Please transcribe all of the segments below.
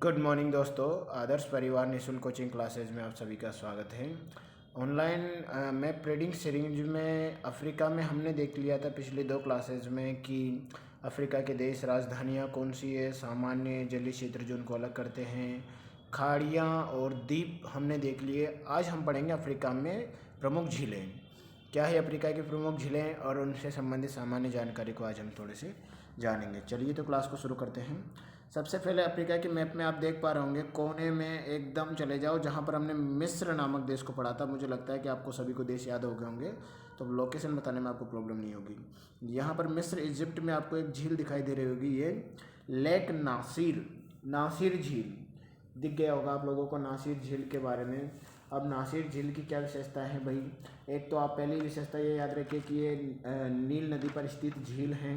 Good morning दोस्तों। आदर्श परिवार निःशुल्क कोचिंग क्लासेज में आप सभी का स्वागत है। ऑनलाइन मैप रीडिंग सीरीज में अफ्रीका में हमने देख लिया था पिछले दो क्लासेज में कि अफ्रीका के देश राजधानियाँ कौन सी है, सामान्य जलीय क्षेत्र जो उनको अलग करते हैं, खाड़ियाँ और द्वीप हमने देख लिए। आज हम पढ़ेंगे अफ्रीका में प्रमुख झीलें। क्या है अफ्रीका की प्रमुख झीलें और उनसे संबंधित सामान्य जानकारी को आज हम थोड़े से जानेंगे। चलिए तो क्लास को शुरू करते हैं। सबसे पहले अफ्रीका के मैप में आप देख पा रहे होंगे, कोने में एकदम चले जाओ जहाँ पर हमने मिस्र नामक देश को पढ़ा था। मुझे लगता है कि आपको सभी को देश याद हो गए होंगे, तो लोकेशन बताने में आपको प्रॉब्लम नहीं होगी। यहाँ पर मिस्र इजिप्ट में आपको एक झील दिखाई दे रही होगी, ये लेक नासिर झील दिख गया होगा आप लोगों को नासिर झील के बारे में। अब नासिर झील की क्या विशेषता है भाई? एक तो आप पहली विशेषता ये याद रखिए कि ये नील नदी पर स्थित झील है।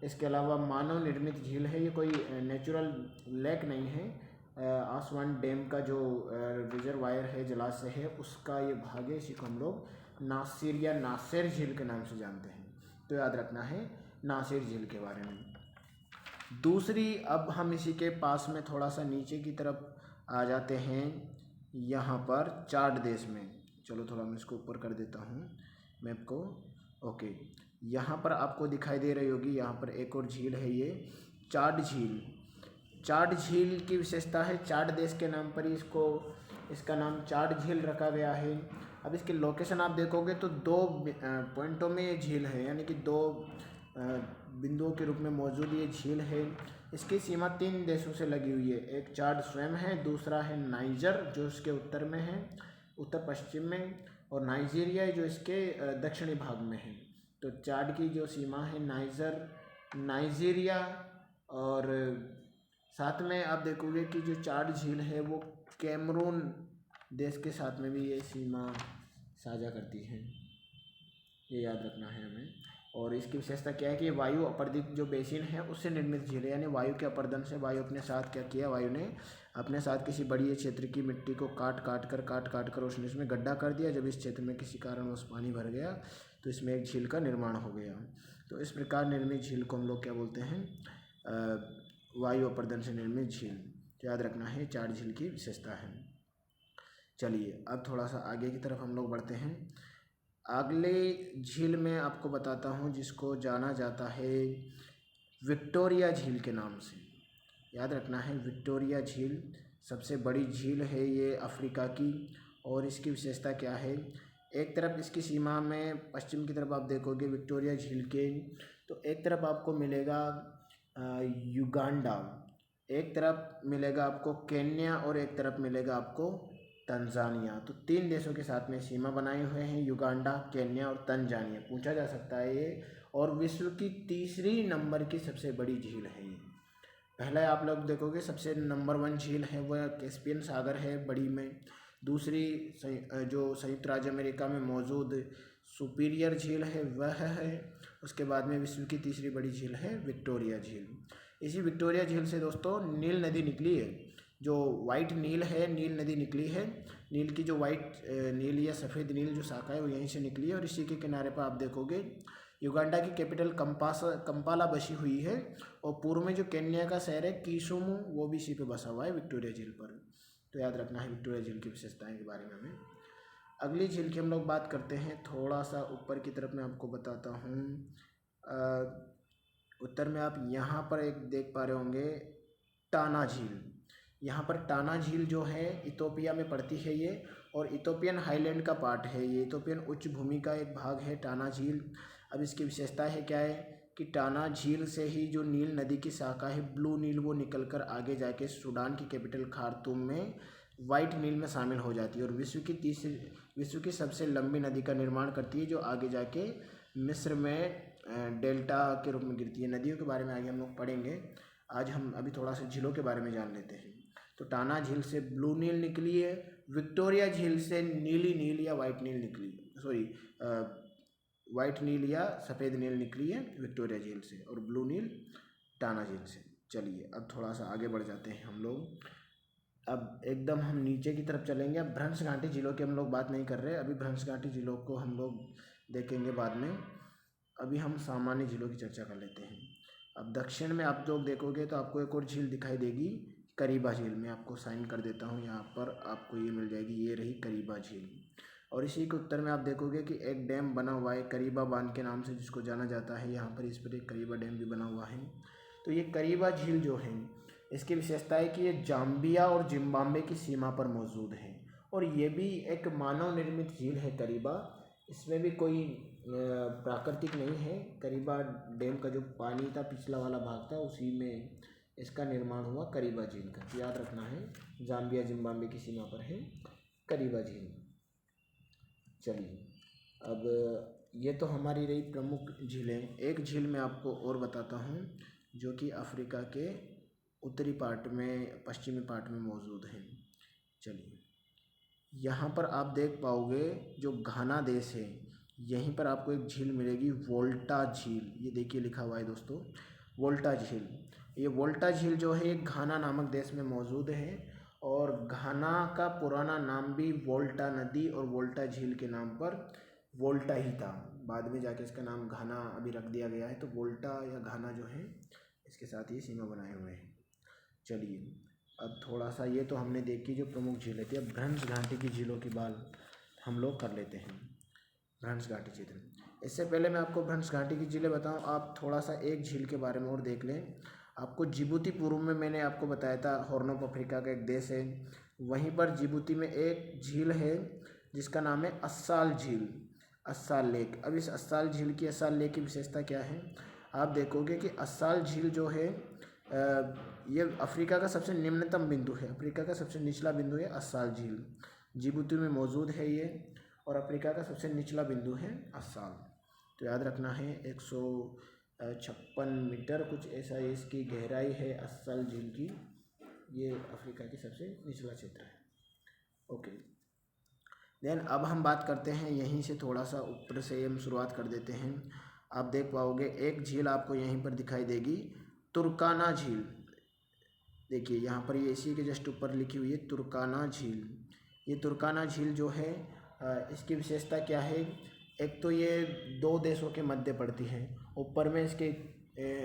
इसके अलावा मानव निर्मित झील है, ये कोई नेचुरल लेक नहीं है। आसवान डैम का जो रिजर्वायर है, जलाशय है, उसका ये भाग है। इसी को हम लोग नासिर या नासिर झील के नाम से जानते हैं, तो याद रखना है नासिर झील के बारे में। दूसरी, अब हम इसी के पास में थोड़ा सा नीचे की तरफ आ जाते हैं, यहाँ पर चाड देश में। चलो थोड़ा मैं इसको ऊपर कर देता हूँ मैप को। ओके, यहाँ पर आपको दिखाई दे रही होगी, यहाँ पर एक और झील है, ये चाड झील। चाड झील की विशेषता है, चाड देश के नाम पर ही इसका नाम चाड झील रखा गया है। अब इसकी लोकेशन आप देखोगे तो दो पॉइंटों में ये झील है, यानी कि दो बिंदुओं के रूप में मौजूद ये झील है। इसकी सीमा 3 देशों से लगी हुई है। एक चाड स्वयं है, दूसरा है नाइजर जो इसके उत्तर में है, उत्तर पश्चिम में, और नाइजीरिया जो इसके दक्षिणी भाग में है। तो चाड की जो सीमा है नाइजीरिया, और साथ में आप देखोगे कि जो चाड झील है वो कैमरून देश के साथ में भी ये सीमा साझा करती है, ये याद रखना है हमें। और इसकी विशेषता क्या है कि वायु अपर्दित जो बेसिन है उससे निर्मित झील है, यानी वायु के अपर्दन से वायु अपने साथ क्या किया, वायु ने अपने साथ किसी बड़ी क्षेत्र की मिट्टी को काट काट कर उसने इसमें गड्ढा कर दिया। जब इस क्षेत्र में किसी कारण उस पानी भर गया तो इसमें एक झील का निर्माण हो गया। तो इस प्रकार निर्मित झील को हम लोग क्या बोलते हैं, वायु अपर्दन से निर्मित झील। तो याद रखना है चाड झील की विशेषता है। चलिए अब थोड़ा सा आगे की तरफ हम लोग बढ़ते हैं। अगले झील में आपको बताता हूँ, जिसको जाना जाता है विक्टोरिया झील के नाम से। याद रखना है विक्टोरिया झील सबसे बड़ी झील है ये अफ्रीका की। और इसकी विशेषता क्या है, एक तरफ इसकी सीमा में पश्चिम की तरफ आप देखोगे विक्टोरिया झील के, तो एक तरफ आपको मिलेगा युगांडा, एक तरफ मिलेगा आपको केन्या, और एक तरफ मिलेगा आपको तंजानिया। तो 3 देशों के साथ में सीमा बनाए हुए हैं, युगांडा, केन्या और तंजानिया। पूछा जा सकता है ये, और विश्व की तीसरी नंबर की सबसे बड़ी झील है ये। पहला आप लोग देखोगे सबसे नंबर 1 झील है वह कैस्पियन सागर है बड़ी में। दूसरी जो संयुक्त राज्य अमेरिका में मौजूद सुपीरियर झील है वह है। उसके बाद में विश्व की तीसरी बड़ी झील है विक्टोरिया झील। इसी विक्टोरिया झील से दोस्तों नील नदी निकली है, जो वाइट नील है, नील नदी निकली है। नील की जो वाइट नील या सफ़ेद नील जो शाखा है वो यहीं से निकली है। और इसी के किनारे पर आप देखोगे युगांडा की कैपिटल कंपाला बसी हुई है, और पूर्व में जो केन्या का शहर है किसुमु वो भी इसी पे बसा हुआ है विक्टोरिया झील पर। तो याद रखना है विक्टोरिया झील की विशेषताएं के बारे में हमें। अगली झील की हम लोग बात करते हैं, थोड़ा सा ऊपर की तरफ मैं आपको बताता हूँ। उत्तर में आप यहाँ पर एक देख पा रहे होंगे टाना झील। यहाँ पर टाना झील जो है इथोपिया में पड़ती है ये, और इथोपियन हाईलैंड का पार्ट है ये, इथोपियन उच्च भूमि का एक भाग है टाना झील। अब इसकी विशेषता है क्या है कि टाना झील से ही जो नील नदी की शाखा है ब्लू नील वो निकलकर आगे जाके सूडान की कैपिटल खार्तूम में वाइट नील में शामिल हो जाती है, और विश्व की सबसे लंबी नदी का निर्माण करती है, जो आगे जाके मिस्र में डेल्टा के रूप में गिरती है। नदियों के बारे में आगे हम लोग पढ़ेंगे, आज हम अभी थोड़ा सा झीलों के बारे में जान लेते हैं। तो टाना झील से ब्लू नील निकली है, विक्टोरिया झील से नीली नील या वाइट नील निकली, वाइट नील या सफ़ेद नील निकली है विक्टोरिया झील से, और ब्लू नील टाना झील से। चलिए अब थोड़ा सा आगे बढ़ जाते हैं हम लोग। अब एकदम हम नीचे की तरफ चलेंगे। अब भ्रंश घाटी झीलों की हम लोग बात नहीं कर रहे, अभी भ्रंश घाटी झीलों को हम लोग देखेंगे बाद में। अभी हम सामान्य झीलों की चर्चा कर लेते हैं। अब दक्षिण में आप लोग देखोगे तो आपको एक और झील दिखाई देगी, करीबा झील, मैं आपको साइन कर देता हूँ यहाँ पर, आपको ये मिल जाएगी, ये रही करीबा झील। और इसी के उत्तर में आप देखोगे कि एक डैम बना हुआ है करीबा बांध के नाम से, जिसको जाना जाता है। यहाँ पर इस पर एक करीबा डैम भी बना हुआ है। तो ये करीबा झील जो है, इसकी विशेषता है कि ये जाम्बिया और जिम्बाब्वे की सीमा पर मौजूद है, और ये भी एक मानव निर्मित झील है करीबा। इसमें भी कोई प्राकृतिक नहीं है। करीबा डैम का जो पानी था, पिछला वाला भाग था, उसी में इसका निर्माण हुआ करीबा झील का। तो याद रखना है, जाम्बिया जिम्बाब्वे की सीमा पर है करीबा झील। चलिए, अब ये तो हमारी रही प्रमुख झीलें। एक झील मैं आपको और बताता हूँ, जो कि अफ्रीका के उत्तरी पार्ट में, पश्चिमी पार्ट में मौजूद है। चलिए, यहाँ पर आप देख पाओगे जो घाना देश है, यहीं पर आपको एक झील मिलेगी, वोल्टा झील। ये देखिए लिखा हुआ है दोस्तों, वोल्टा झील। ये वोल्टा झील जो है, घाना नामक देश में मौजूद है, और घाना का पुराना नाम भी वोल्टा नदी और वोल्टा झील के नाम पर वोल्टा ही था। बाद में जाके इसका नाम घाना अभी रख दिया गया है। तो वोल्टा या घाना जो है, इसके साथ ही सीमा बनाए हुए हैं। चलिए, अब थोड़ा सा, ये तो हमने देखी जो प्रमुख झीलें थी। अब भ्रंश घाटी की झीलों की बात हम लोग कर लेते हैं। भ्रंश घाटी क्षेत्र, इससे पहले मैं आपको भ्रंश घाटी की झीलें बताऊं, आप थोड़ा सा एक झील के बारे में और देख लें। आपको जिबूती, पूर्व में मैंने आपको बताया था, हॉर्न ऑफ अफ्रीका का एक देश है। वहीं पर जिबूती में एक झील है जिसका नाम है अस्साल झील, अस्साल लेक। अब इस अस्साल झील की, अस्साल लेक की विशेषता क्या है? आप देखोगे कि अस्साल झील जो है, ये अफ्रीका का सबसे निम्नतम बिंदु है, अफ्रीका का सबसे निचला बिंदु है अस्साल झील। जिबूती में मौजूद है ये, और अफ्रीका का सबसे निचला बिंदु है अस्साल। तो याद रखना है, 156 मीटर कुछ ऐसा इसकी गहराई है अस्साल झील की। ये अफ्रीका की सबसे निचला क्षेत्र है। ओके, देन अब हम बात करते हैं, यहीं से थोड़ा सा ऊपर से हम शुरुआत कर देते हैं। आप देख पाओगे एक झील आपको यहीं पर दिखाई देगी, तुर्काना झील। देखिए यहाँ पर, ये इसी के जस्ट ऊपर लिखी हुई है तुर्काना झील। ये तुर्काना झील जो है, इसकी विशेषता क्या है? एक तो ये दो देशों के मध्य पड़ती है। ऊपर में इसके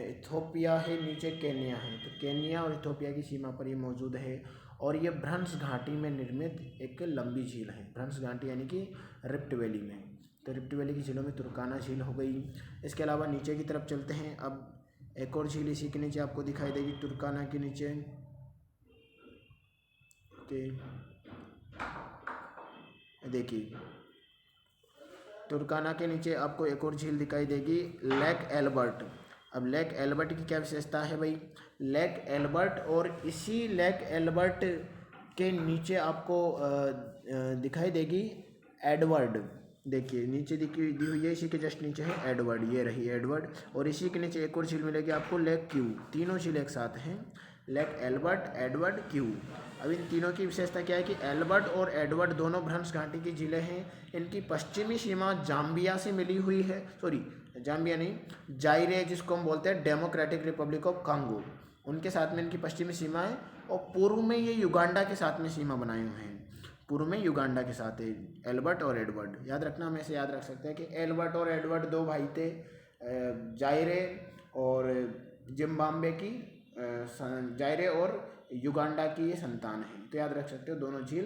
इथोपिया है, नीचे केन्या है। तो केन्या और इथोपिया की सीमा पर ये मौजूद है, और ये भ्रंश घाटी में निर्मित एक लंबी झील है। भ्रंश घाटी यानी कि रिफ्ट वैली में। तो रिफ्ट वैली की झीलों में तुर्काना झील हो गई। इसके अलावा नीचे की तरफ चलते हैं। अब एक और झील इसी के नीचे आपको दिखाई देगी, तुर्काना के नीचे। देखिए, तुर्काना के नीचे आपको एक और झील दिखाई देगी, लेक एल्बर्ट। अब लेक एल्बर्ट की क्या विशेषता है भाई? लेक एल्बर्ट, और इसी लेक एल्बर्ट के नीचे आपको दिखाई देगी एडवर्ड। देखिए नीचे दी हुई है, इसी के जस्ट नीचे है एडवर्ड, ये रही एडवर्ड। और इसी के नीचे एक और झील मिलेगी आपको, लेक क्यू। तीनों झील एक साथ हैं, लेक एल्बर्ट, एडवर्ड, क्यू। अब इन तीनों की विशेषता क्या है कि एल्बर्ट और एडवर्ड दोनों भ्रंश घाटी की झीलें हैं। इनकी पश्चिमी सीमा जाम्बिया से मिली हुई है, सॉरी जाम्बिया नहीं, जायरे, जिसको हम बोलते हैं डेमोक्रेटिक रिपब्लिक ऑफ कांगो, उनके साथ में इनकी पश्चिमी सीमा है। और पूर्व में ये युगांडा के साथ में सीमा बनाए हुए हैं, पूर्व में युगांडा के साथ है एल्बर्ट और एडवर्ड। याद रखना, हम ऐसे याद रख सकते हैं कि एल्बर्ट और एडवर्ड दो भाई थे, जायरे और जिम्बाब्वे की, जायरे और युगांडा की ये संतान है। तो याद रख सकते हो, दोनों झील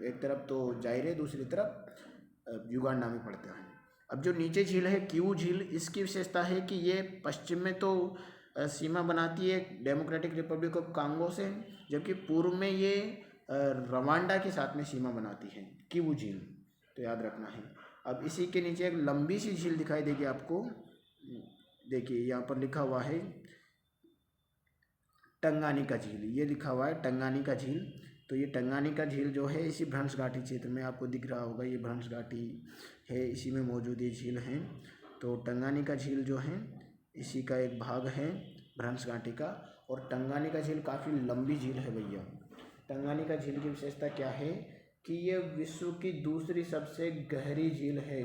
एक तरफ तो जायरे, दूसरी तरफ युगांडा में पड़ते हैं। अब जो नीचे झील है क्यू झील, इसकी विशेषता है कि ये पश्चिम में तो सीमा बनाती है डेमोक्रेटिक रिपब्लिक ऑफ कांगो से, जबकि पूर्व में ये रवांडा के साथ में सीमा बनाती है, क्यू झील। तो याद रखना है। अब इसी के नीचे एक लंबी सी झील दिखाई देगी आपको। देखिए यहाँ पर लिखा हुआ है टंगानिका झील, ये लिखा हुआ है टंगानिका झील। तो ये टंगानिका झील जो है, इसी भ्रंश घाटी क्षेत्र में आपको दिख रहा होगा, ये भ्रंश घाटी है, इसी में मौजूद ये झील हैं। तो टंगानिका झील जो है, इसी का एक भाग है भ्रंश घाटी का। और टंगानिका झील काफ़ी लंबी झील है भैया। टंगानिका झील की विशेषता क्या है कि ये विश्व की दूसरी सबसे गहरी झील है।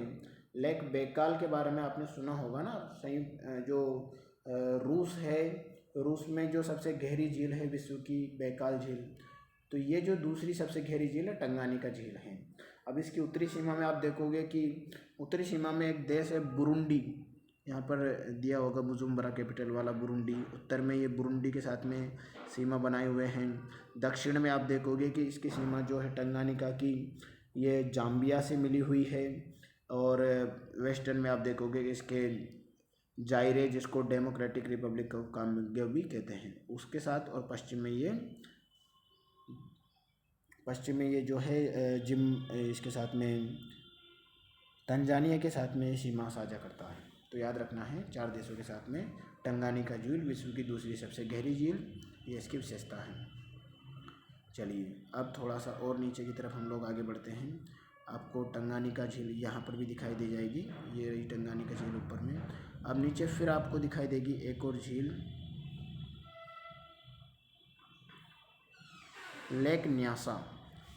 लेक बैकाल के बारे में आपने सुना होगा ना, संयुक्त जो रूस है, रूस में जो सबसे गहरी झील है विश्व की, बैकाल झील। तो ये जो दूसरी सबसे गहरी झील है टंगानिका झील है। अब इसकी उत्तरी सीमा में आप देखोगे कि उत्तरी सीमा में एक देश है बुरुंडी। यहाँ पर दिया होगा बुजुम्बरा कैपिटल वाला बुरुंडी। उत्तर में ये बुरुंडी के साथ में सीमा बनाए हुए हैं। दक्षिण में आप देखोगे कि इसकी सीमा जो है टंगानिका की ये जाम्बिया से मिली हुई है। और वेस्टर्न में आप देखोगे कि इसके जायरे, जिसको डेमोक्रेटिक रिपब्लिक ऑफ कांगो भी कहते हैं, उसके साथ। और पश्चिम में ये जो है इसके साथ में तंजानिया के साथ में सीमा साझा करता है। तो याद रखना है 4 देशों के साथ में टंगानिका झील विश्व की दूसरी सबसे गहरी झील, ये इसकी विशेषता है। चलिए अब थोड़ा सा और नीचे की तरफ हम लोग आगे बढ़ते हैं। आपको टंगानिका झील यहाँ पर भी दिखाई दे जाएगी, ये रही टंगानिका झील ऊपर में। अब नीचे फिर आपको दिखाई देगी एक और झील, लेक न्यासा।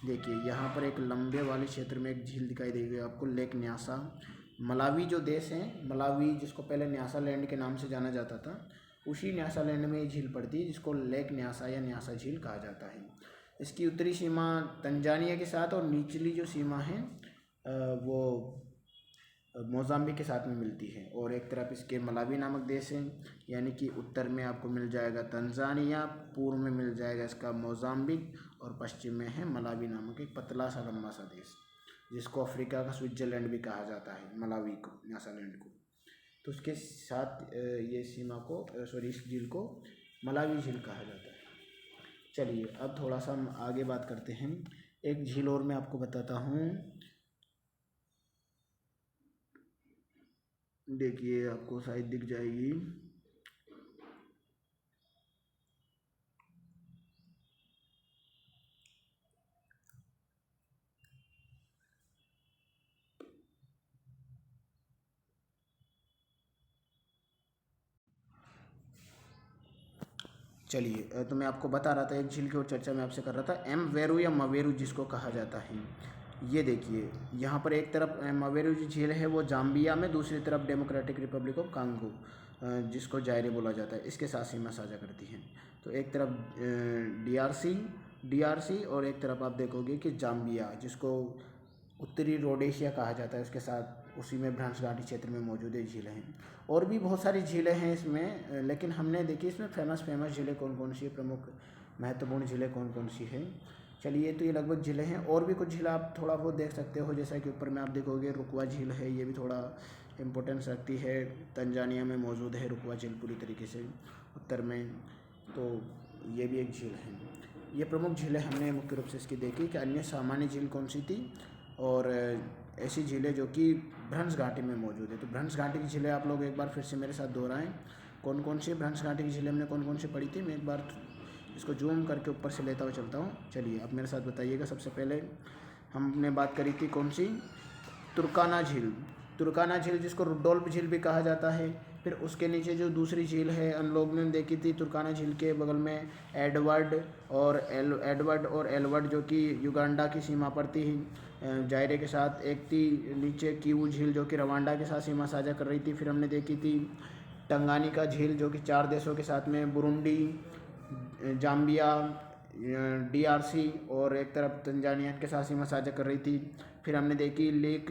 देखिए यहाँ पर एक लंबे वाले क्षेत्र में एक झील दिखाई देगी आपको, लेक न्यासा। मलावी जो देश है, मलावी जिसको पहले न्यासा लैंड के नाम से जाना जाता था, उसी न्यासा लैंड में ये झील पड़ती है, जिसको लेक न्यासा या न्यासा झील कहा जाता है। इसकी उत्तरी सीमा तंजानिया के साथ और निचली जो सीमा है वो मोजाम्बिक के साथ में मिलती है। और एक तरफ इसके मलावी नामक देश है, यानी कि उत्तर में आपको मिल जाएगा तंजानिया, पूर्व में मिल जाएगा इसका मोजाम्बिक, और पश्चिम में है मलावी नामक एक पतला सा लंबा सा देश, जिसको अफ्रीका का स्विट्जरलैंड भी कहा जाता है, मलावी को, न्यासालैंड को। तो उसके साथ ये सीमा को इस झील को मलावी झील कहा जाता है। चलिए अब थोड़ा सा हम आगे बात करते हैं। एक झील और मैं आपको बताता हूँ। देखिए आपको शायद दिख जाएगी, चलिए तो मैं आपको बता रहा था एक झील की और चर्चा मैं आपसे कर रहा था, एमवेरू या मवेरू जिसको कहा जाता है। ये देखिए यहाँ पर एक तरफ मवेरू जो झील है वो जाम्बिया में, दूसरी तरफ डेमोक्रेटिक रिपब्लिक ऑफ कांगो जिसको जायरे बोला जाता है, इसके साथ सीमा साझा करती हैं। तो एक तरफ डीआरसी और एक तरफ आप देखोगे कि जाम्बिया, जिसको उत्तरी रोडेशिया कहा जाता है, उसके साथ उसी में भ्रंश घाटी क्षेत्र में मौजूद है झीलें हैं। और भी बहुत सारी झीलें हैं इसमें, लेकिन हमने देखी इसमें फेमस झीलें कौन कौन सी है, प्रमुख महत्वपूर्ण झीलें कौन कौन सी हैं। चलिए तो ये लगभग झीलें हैं। और भी कुछ झीलें आप थोड़ा बहुत देख सकते हो, जैसा कि ऊपर में आप देखोगे रुकवा झील है, ये भी थोड़ा इम्पोर्टेंस रखती है, तंजानिया में मौजूद है रुकवा झील पूरी तरीके से उत्तर में। तो ये भी एक झील है। ये प्रमुख झीलें हमने मुख्य रूप से इसकी देखी कि अन्य सामान्य झील कौन सी थी, और ऐसी झीलें जो कि भ्रंश घाटी में मौजूद है। तो भ्रंश घाटी की झीलें आप लोग एक बार फिर से मेरे साथ दोहराएं, कौन कौन सी भ्रंश घाटी की झीलें हमने कौन कौन सी पढ़ी थी। मैं एक बार इसको जूम करके ऊपर से लेता हुआ चलता हूँ। चलिए अब मेरे साथ बताइएगा। सबसे पहले हमने बात करी थी कौन सी, तुर्काना झील जिसको रुडोल्फ झील भी कहा जाता है। फिर उसके नीचे जो दूसरी झील है हम लोग ने देखी थी, तुर्काना झील के बगल में एडवर्ड और एलवर्ड जो कि युगांडा की सीमा पर थी जायरे के साथ। एक थी नीचे कीवू झील जो कि रवांडा के साथ सीमा साझा कर रही थी। फिर हमने देखी थी टंगानिका झील जो कि 4 देशों के साथ में बुरुंडी, जाम्बिया, डीआरसी और एक तरफ तंजानिया के साथ सीमा साझा कर रही थी। फिर हमने देखी लेक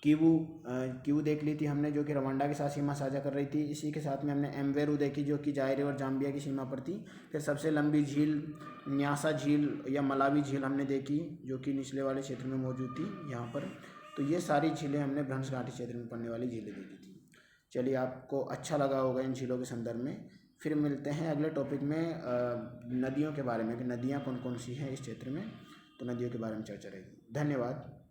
कीवू देख ली थी हमने, जो कि रवांडा के साथ सीमा साझा कर रही थी। इसी के साथ में हमने एमवेरू देखी जो कि जायरे और जाम्बिया की सीमा पर थी। फिर सबसे लंबी झील न्यासा झील या मलावी झील हमने देखी, जो कि निचले वाले क्षेत्र में मौजूद थी यहाँ पर। तो ये सारी झीलें हमने भ्रंश घाटी क्षेत्र में पड़ने वाली झीलें देखी थी। चलिए आपको अच्छा लगा होगा इन झीलों के संदर्भ में। फिर मिलते हैं अगले टॉपिक में नदियों के बारे में, कि नदियाँ कौन कौन सी हैं इस क्षेत्र में, तो नदियों के बारे में चर्चा रहेगी। धन्यवाद।